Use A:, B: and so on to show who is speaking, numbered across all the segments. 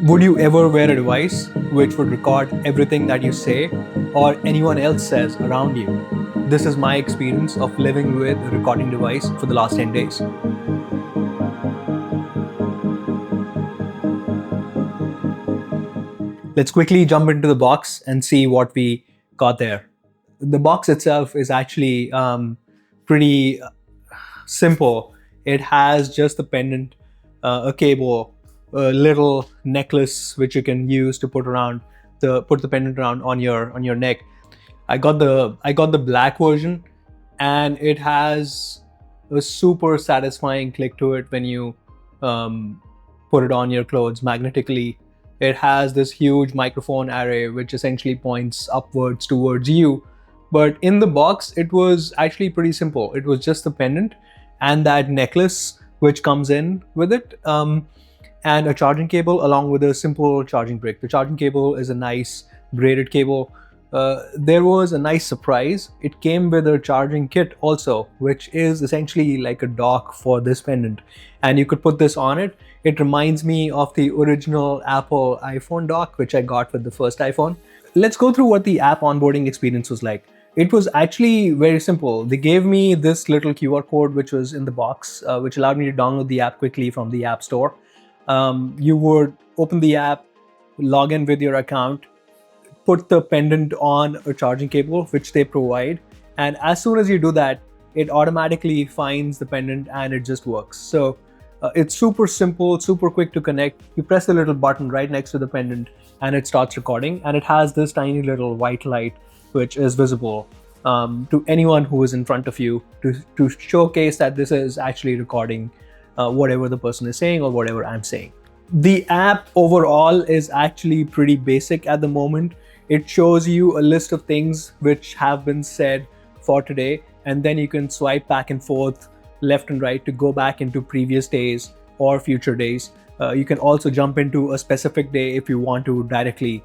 A: Would you ever wear a device which would record everything that you say or anyone else says around you? This is my experience of living with a recording device for the last 10 days. Let's quickly jump into the box and see what we got there. The box itself is actually pretty simple. It has just the pendant, a cable, a little necklace which you can use to put the pendant around on your neck. I got the black version, and it has a super satisfying click to it when you put it on your clothes magnetically. It has this huge microphone array which essentially points upwards towards you. But in the box, it was actually pretty simple. It was just the pendant and that necklace which comes in with it, and a charging cable along with a simple charging brick. The charging cable is a nice braided cable. There was a nice surprise. It came with a charging kit also, which is essentially like a dock for this pendant, and you could put this on it. It reminds me of the original Apple iPhone dock, which I got with the first iPhone. Let's go through what the app onboarding experience was like. It was actually very simple. They gave me this little QR code which was in the box, which allowed me to download the app quickly from the App Store. You would open the app, log in with your account, put the pendant on a charging cable, which they provide. And as soon as you do that, it automatically finds the pendant and it just works. So it's super simple, super quick to connect. You press the little button right next to the pendant and it starts recording. And it has this tiny little white light which is visible to anyone who is in front of you to showcase that this is actually recording whatever the person is saying or whatever I'm saying. The app overall is actually pretty basic at the moment. It shows you a list of things which have been said for today, and then you can swipe back and forth, left and right, to go back into previous days or future days. You can also jump into a specific day if you want to directly.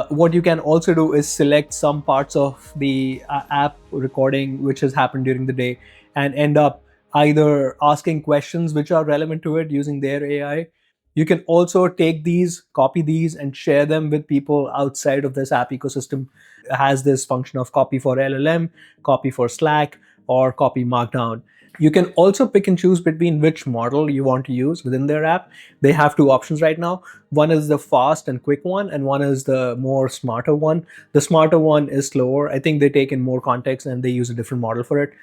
A: What you can also do is select some parts of the app recording which has happened during the day and end up either asking questions which are relevant to it using their AI. You can also take these, copy these, and share them with people outside of this app ecosystem. It has this function of copy for LLM, copy for Slack, or copy Markdown. You can also pick and choose between which model you want to use within their app. They have two options right now. One is the fast and quick one, and one is the more smarter one. The smarter one is slower. I think they take in more context and they use a different model for it.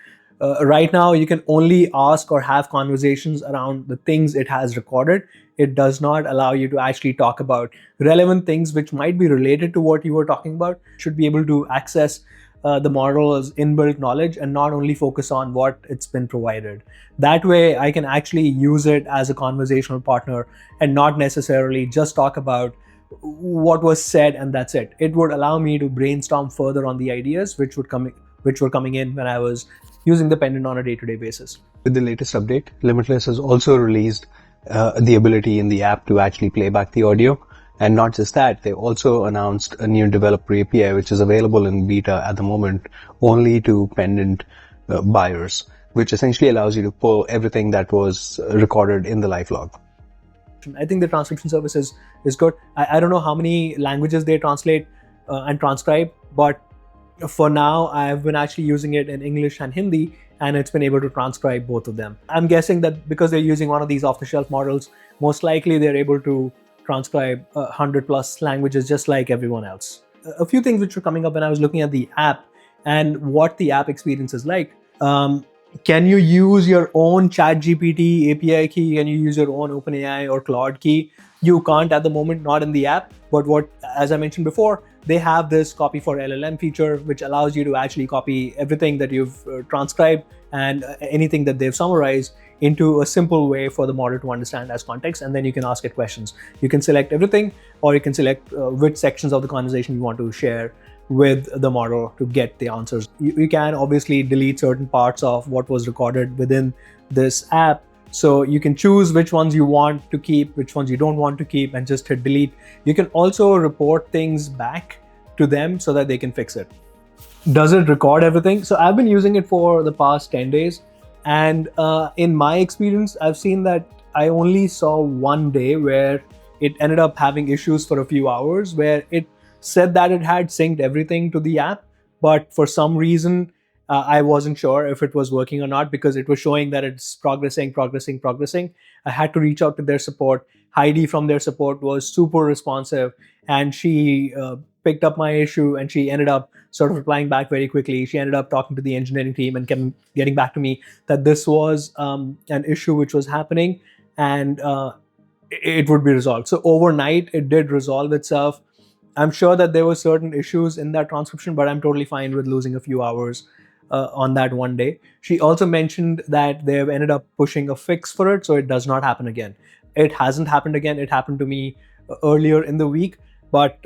A: Right now, you can only ask or have conversations around the things it has recorded. It does not allow you to actually talk about relevant things which might be related to what you were talking about. You should be able to access the model's inbuilt knowledge and not only focus on what it's been provided. That way, I can actually use it as a conversational partner and not necessarily just talk about what was said and that's it. It would allow me to brainstorm further on the ideas which were coming in when I was using the pendant on a day-to-day basis.
B: With the latest update, Limitless has also released the ability in the app to actually play back the audio. And not just that, they also announced a new developer API, which is available in beta at the moment only to pendant buyers, which essentially allows you to pull everything that was recorded in the live log.
A: I think the transcription service is good. I don't know how many languages they translate and transcribe, but for now, I've been actually using it in English and Hindi, and it's been able to transcribe both of them. I'm guessing that because they're using one of these off-the-shelf models, most likely they're able to transcribe 100 plus languages just like everyone else. A few things which were coming up when I was looking at the app and what the app experience is like. Can you use your own ChatGPT API key? Can you use your own OpenAI or Claude key? You can't at the moment, not in the app. But as I mentioned before, they have this copy for LLM feature, which allows you to actually copy everything that you've transcribed and anything that they've summarized into a simple way for the model to understand as context, and then you can ask it questions. You can select everything, or you can select which sections of the conversation you want to share with the model to get the answers. You can obviously delete certain parts of what was recorded within this app. So you can choose which ones you want to keep, which ones you don't want to keep, and just hit delete. You can also report things back to them so that they can fix it. Does it record everything? So I've been using it for the past 10 days. And in my experience, I've seen that I only saw one day where it ended up having issues for a few hours where it said that it had synced everything to the app, but for some reason, I wasn't sure if it was working or not because it was showing that it's progressing. I had to reach out to their support. Heidi from their support was super responsive, and she picked up my issue, and she ended up sort of replying back very quickly. She ended up talking to the engineering team and kept getting back to me that this was an issue which was happening, and it would be resolved. So overnight, it did resolve itself. I'm sure that there were certain issues in that transcription, but I'm totally fine with losing a few hours on that one day. She also mentioned that they've ended up pushing a fix for it so it does not happen again. It hasn't happened again. It happened to me earlier in the week, but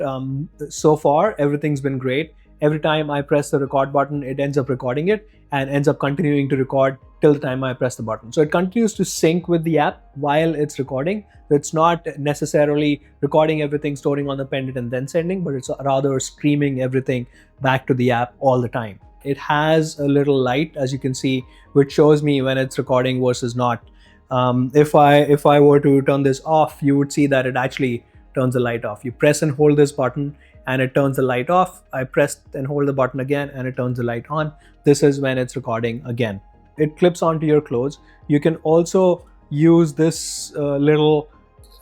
A: so far everything's been great. Every time I press the record button, it ends up recording it and ends up continuing to record till the time I press the button. So it continues to sync with the app while it's recording. It's not necessarily recording everything, storing on the pendant, and then sending, but it's rather streaming everything back to the app all the time. It has a little light, as you can see, which shows me when it's recording versus not. If I were to turn this off, you would see that it actually turns the light off. You press and hold this button and it turns the light off. I press and hold the button again and it turns the light on. This is when it's recording again. It clips onto your clothes. You can also use this little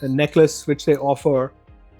A: necklace which they offer.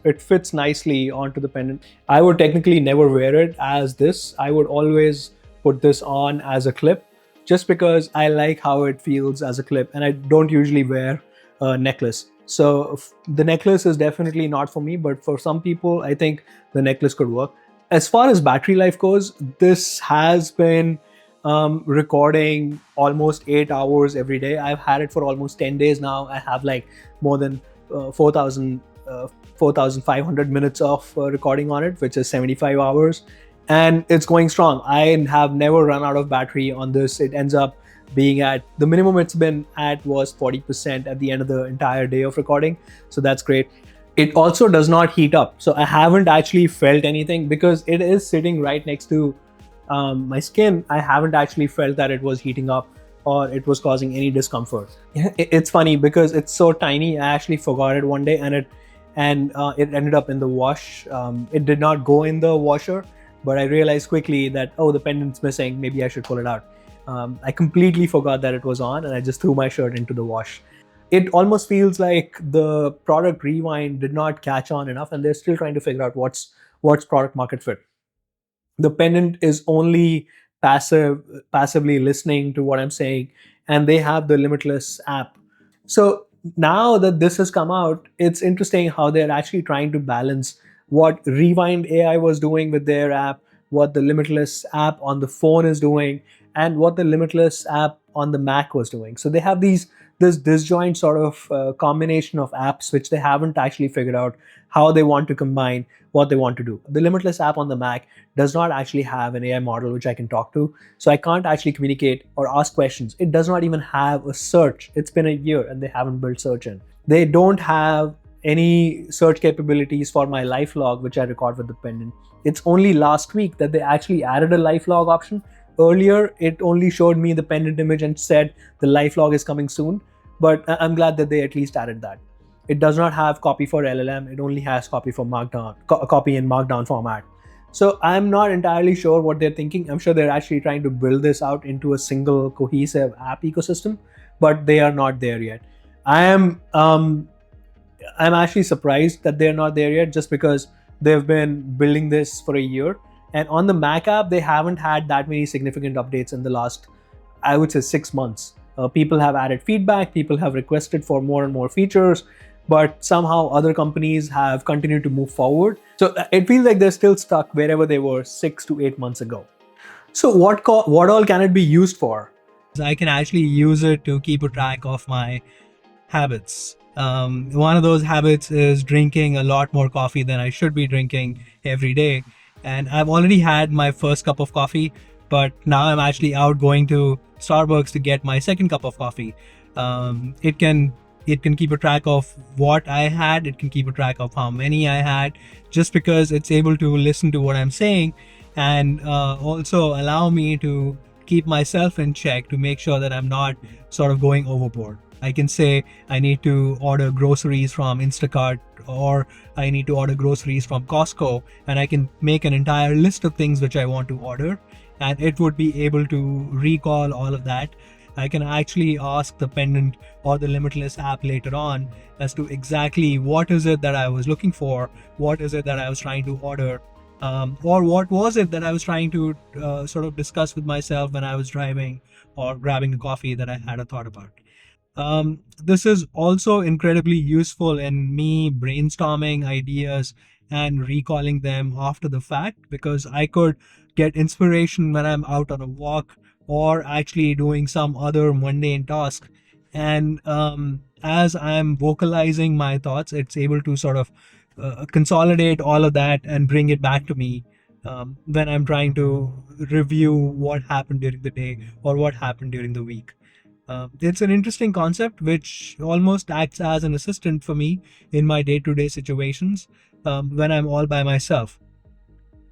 A: It fits nicely onto the pendant. I would technically never wear it as this. I would always put this on as a clip just because I like how it feels as a clip, and I don't usually wear a necklace. So the necklace is definitely not for me, but for some people, I think the necklace could work. As far as battery life goes, this has been recording almost 8 hours every day. I've had it for almost 10 days now. I have like more than 4,500 minutes of recording on it, which is 75 hours. And it's going strong. I have never run out of battery on this. It ends up being at the minimum it's been at was 40% at the end of the entire day of recording. So that's great. It also does not heat up. So I haven't actually felt anything because it is sitting right next to my skin. I haven't actually felt that it was heating up or it was causing any discomfort. It's funny because it's so tiny. I actually forgot it one day and it ended up in the wash. It did not go in the washer, but I realized quickly that, oh, the pendant's missing. Maybe I should pull it out. I completely forgot that it was on and I just threw my shirt into the wash. It almost feels like the product Rewind did not catch on enough and they're still trying to figure out what's product market fit. The pendant is only passively listening to what I'm saying, and they have the Limitless app. So now that this has come out, it's interesting how they're actually trying to balance what Rewind AI was doing with their app, what the Limitless app on the phone is doing, and what the Limitless app on the Mac was doing. So they have this disjoint sort of combination of apps which they haven't actually figured out how they want to combine what they want to do. The Limitless app on the Mac does not actually have an AI model which I can talk to. So I can't actually communicate or ask questions. It does not even have a search. It's been a year and they haven't built search in. They don't have any search capabilities for my life log, which I record with the pendant. It's only last week that they actually added a life log option. Earlier, it only showed me the pendant image and said the life log is coming soon. But I'm glad that they at least added that. It does not have copy for LLM. It only has copy for Markdown, copy in Markdown format. So I'm not entirely sure what they're thinking. I'm sure they're actually trying to build this out into a single cohesive app ecosystem, but they are not there yet. I'm actually surprised that they're not there yet, just because they've been building this for a year. And on the Mac app, they haven't had that many significant updates in the last, I would say, 6 months. People have added feedback, people have requested for more and more features, but somehow other companies have continued to move forward. So it feels like they're still stuck wherever they were 6 to 8 months ago. So what all can it be used for? I can actually use it to keep a track of my habits. One of those habits is drinking a lot more coffee than I should be drinking every day. And I've already had my first cup of coffee, but now I'm actually out going to Starbucks to get my second cup of coffee. It can keep a track of what I had. It can keep a track of how many I had, just because it's able to listen to what I'm saying and also allow me to keep myself in check to make sure that I'm not sort of going overboard. I can say I need to order groceries from Instacart, or I need to order groceries from Costco, and I can make an entire list of things which I want to order, and it would be able to recall all of that. I can actually ask the Pendant or the Limitless app later on as to exactly what is it that I was looking for, what is it that I was trying to order, or what was it that I was trying to sort of discuss with myself when I was driving or grabbing a coffee that I had a thought about. This is also incredibly useful in me brainstorming ideas and recalling them after the fact, because I could get inspiration when I'm out on a walk or actually doing some other mundane task. And as I'm vocalizing my thoughts, it's able to sort of consolidate all of that and bring it back to me when I'm trying to review what happened during the day or what happened during the week. It's an interesting concept which almost acts as an assistant for me in my day to day situations when I'm all by myself.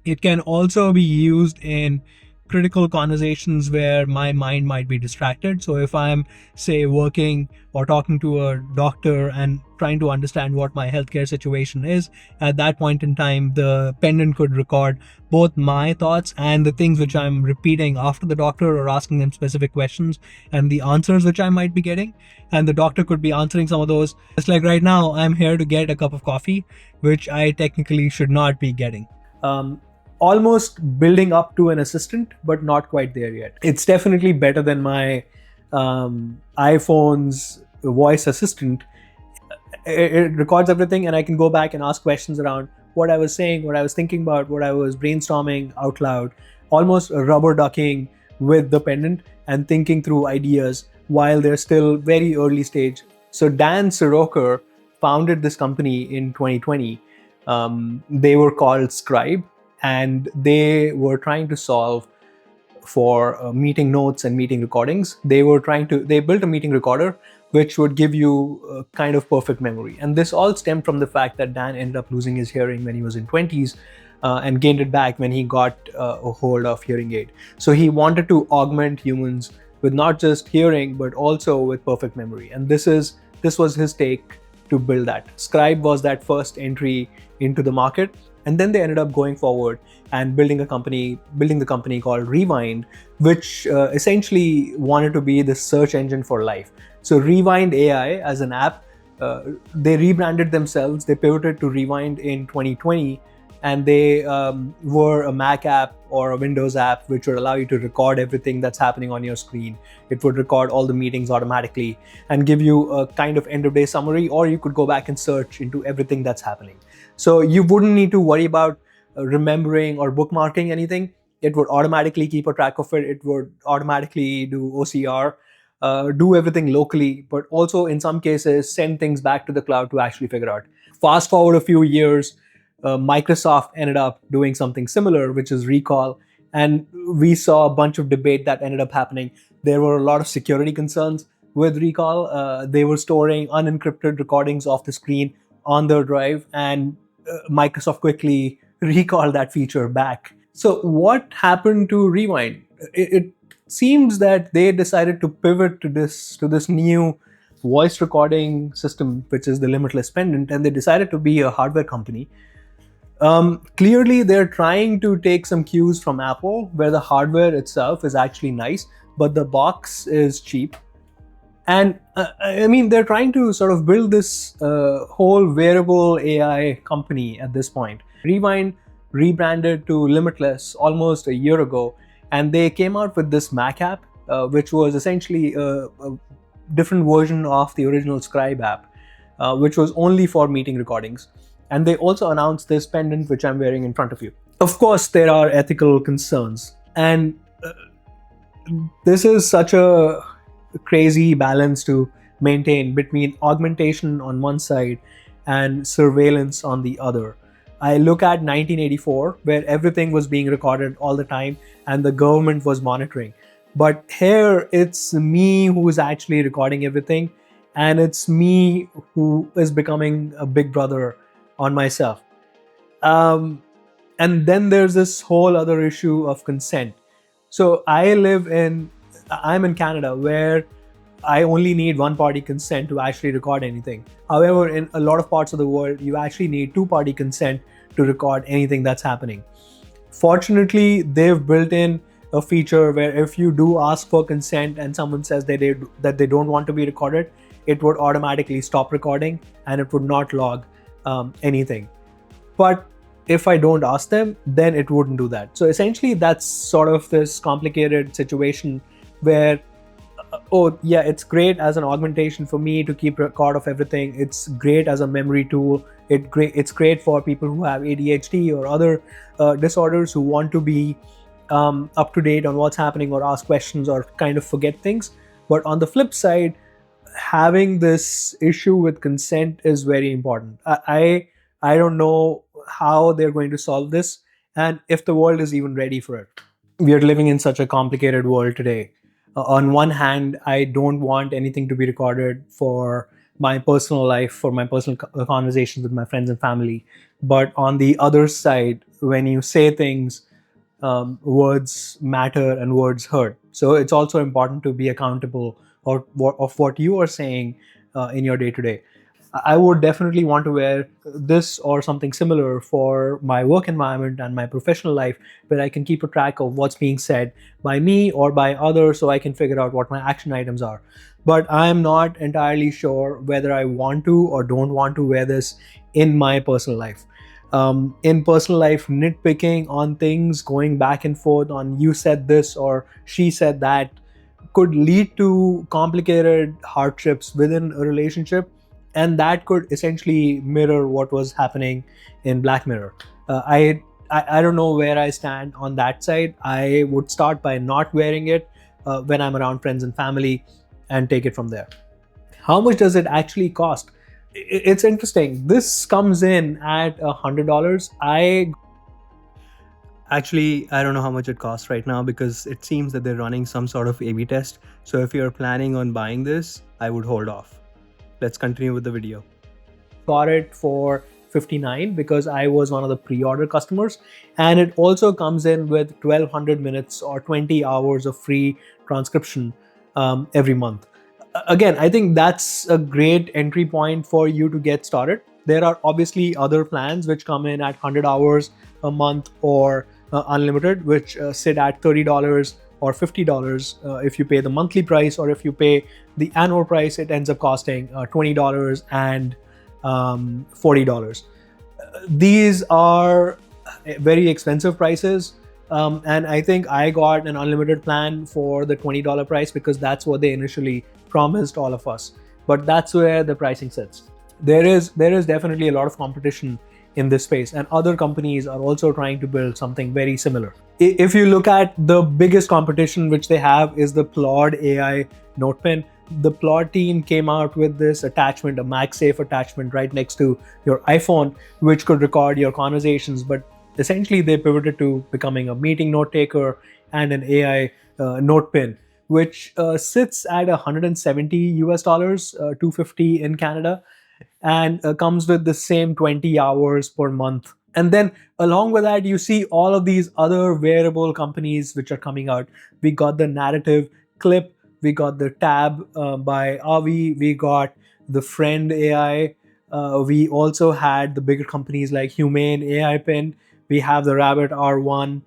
A: It can also be used in critical conversations where my mind might be distracted. So, if I'm, say, working or talking to a doctor and trying to understand what my healthcare situation is, at that point in time, the pendant could record both my thoughts and the things which I'm repeating after the doctor or asking them specific questions and the answers which I might be getting. And the doctor could be answering some of those. Just like right now, I'm here to get a cup of coffee, which I technically should not be getting. Um, Almost building up to an assistant, but not quite there yet. It's definitely better than my iPhone's voice assistant. It records everything, and I can go back and ask questions around what I was saying, what I was thinking about, what I was brainstorming out loud, almost rubber ducking with the pendant and thinking through ideas while they're still very early stage. So Dan Siroker founded this company in 2020. They were called Scribe, and they were trying to solve for meeting notes and meeting recordings. They built a meeting recorder which would give you kind of perfect memory. And this all stemmed from the fact that Dan ended up losing his hearing when he was in 20s, and gained it back when he got a hold of hearing aid. So he wanted to augment humans with not just hearing but also with perfect memory. And this was his take to build that. Scribe was that first entry into the market, and then they ended up going forward and building the company called Rewind, which essentially wanted to be the search engine for life. So Rewind AI as an app, they rebranded themselves. They pivoted to Rewind in 2020, and they were a Mac app or a Windows app which would allow you to record everything that's happening on your screen. It would record all the meetings automatically and give you a kind of end of day summary, or you could go back and search into everything that's happening. So you wouldn't need to worry about remembering or bookmarking anything. It would automatically keep a track of it. It would automatically do OCR, do everything locally, but also in some cases send things back to the cloud to actually figure out. Fast forward a few years, Microsoft ended up doing something similar, which is Recall. And we saw a bunch of debate that ended up happening. There were a lot of security concerns with Recall. They were storing unencrypted recordings of the screen on their drive, and Microsoft quickly recalled that feature back. So, what happened to Rewind? It seems that they decided to pivot to this new voice recording system, which is the Limitless Pendant, and they decided to be a hardware company. Clearly, they're trying to take some cues from Apple, where the hardware itself is actually nice, but the box is cheap. And I mean, they're trying to sort of build this whole wearable AI company at this point. Rewind rebranded to Limitless almost a year ago, and they came out with this Mac app, which was essentially a different version of the original Scribe app, which was only for meeting recordings. And they also announced this pendant, which I'm wearing in front of you. Of course, there are ethical concerns, and this is such a crazy balance to maintain between augmentation on one side and surveillance on the other. I look at 1984, where everything was being recorded all the time and the government was monitoring. But here, it's me who is actually recording everything, and it's me who is becoming a big brother on myself. Um, and then there's this whole other issue of consent. So I'm in Canada, where I only need one-party consent to actually record anything. However, in a lot of parts of the world, you actually need two-party consent to record anything that's happening. Fortunately, they've built in a feature where if you do ask for consent and someone says that they don't want to be recorded, it would automatically stop recording and it would not log anything. But if I don't ask them, then it wouldn't do that. So essentially, that's sort of this complicated situation where, oh yeah, it's great as an augmentation for me to keep record of everything. It's great as a memory tool. It's great for people who have ADHD or other disorders who want to be up to date on what's happening or ask questions or kind of forget things. But on the flip side, having this issue with consent is very important. I don't know how they're going to solve this and if the world is even ready for it. We are living in such a complicated world today. On one hand, I don't want anything to be recorded for my personal life, for my personal conversations with my friends and family. But on the other side, when you say things, words matter and words hurt. So it's also important to be accountable of what you are saying in your day to day. I would definitely want to wear this or something similar for my work environment and my professional life, where I can keep a track of what's being said by me or by others so I can figure out what my action items are. But I'm not entirely sure whether I want to or don't want to wear this in my personal life. In personal life, nitpicking on things, going back and forth on you said this or she said that, could lead to complicated hardships within a relationship, and that could essentially mirror what was happening in Black Mirror. I don't know where I stand on that side. I would start by not wearing it when I'm around friends and family and take it from there. How much does it actually cost? It's interesting. This comes in at $100. I don't know how much it costs right now because it seems that they're running some sort of A/B test. So if you're planning on buying this, I would hold off. Let's continue with the video. Got it for $59 because I was one of the pre-order customers, and it also comes in with 1200 minutes or 20 hours of free transcription every month. Again, I think that's a great entry point for you to get started. There are obviously other plans which come in at 100 hours a month or unlimited, which sit at $30 or $50 if you pay the monthly price, or if you pay the annual price, it ends up costing $20 and $40. These are very expensive prices, and I think I got an unlimited plan for the $20 price because that's what they initially promised all of us. But that's where the pricing sits. There is definitely a lot of competition in this space, and other companies are also trying to build something very similar. If you look at the biggest competition which they have is the Claude AI Notepen. The Claude team came out with this attachment, a MagSafe attachment right next to your iPhone, which could record your conversations, but essentially they pivoted to becoming a meeting note taker and an AI note pen, which sits at $170 $250 in Canada, and comes with the same 20 hours per month. And then along with that, you see all of these other wearable companies which are coming out. We got the Narrative Clip, we got the Tab by Avi, we got the Friend AI. We also had the bigger companies like Humane AI Pen. We have the Rabbit R1.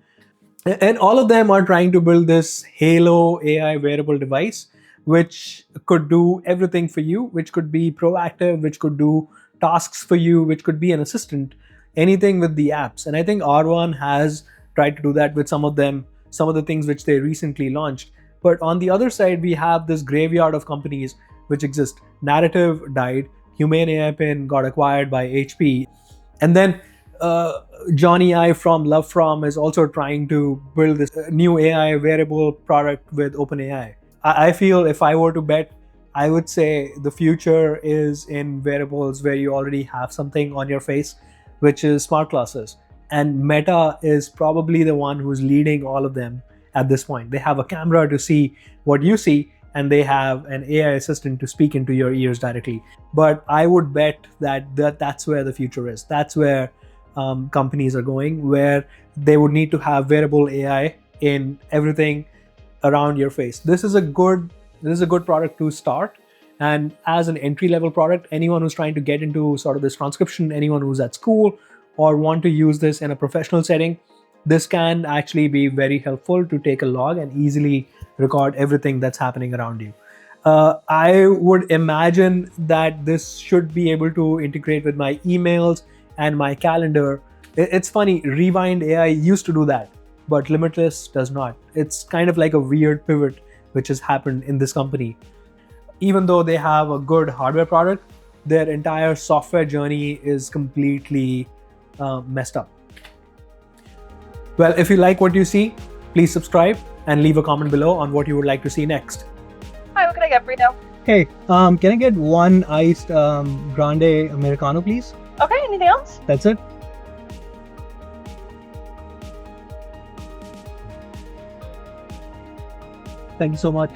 A: And all of them are trying to build this Halo AI wearable device, which could do everything for you, which could be proactive, which could do tasks for you, which could be an assistant, anything with the apps. And I think R1 has tried to do that with some of the things which they recently launched. But on the other side, we have this graveyard of companies which exist. Narrative died, Humane AI Pen got acquired by HP, and then Johnny Ive from Love From is also trying to build this new AI wearable product with OpenAI. I feel if I were to bet, I would say the future is in wearables where you already have something on your face, which is smart glasses. And Meta is probably the one who's leading all of them at this point. They have a camera to see what you see, and they have an AI assistant to speak into your ears directly. But I would bet that's where the future is. That's where companies are going, where they would need to have wearable AI in everything around your face. This is a good This is a good product to start. And as an entry-level product, anyone who's trying to get into sort of this transcription, anyone who's at school or want to use this in a professional setting, this can actually be very helpful to take a log and easily record everything that's happening around you. I would imagine that this should be able to integrate with my emails and my calendar. It's funny, Rewind AI used to do that, but Limitless does not. It's kind of like a weird pivot which has happened in this company. Even though they have a good hardware product, their entire software journey is completely messed up. Well, if you like what you see, please subscribe and leave a comment below on what you would like to see next.
C: Hi, what can I get for you?
A: Hey, can I get one iced grande Americano, please?
C: Okay, anything else?
A: That's it. Thank you so much.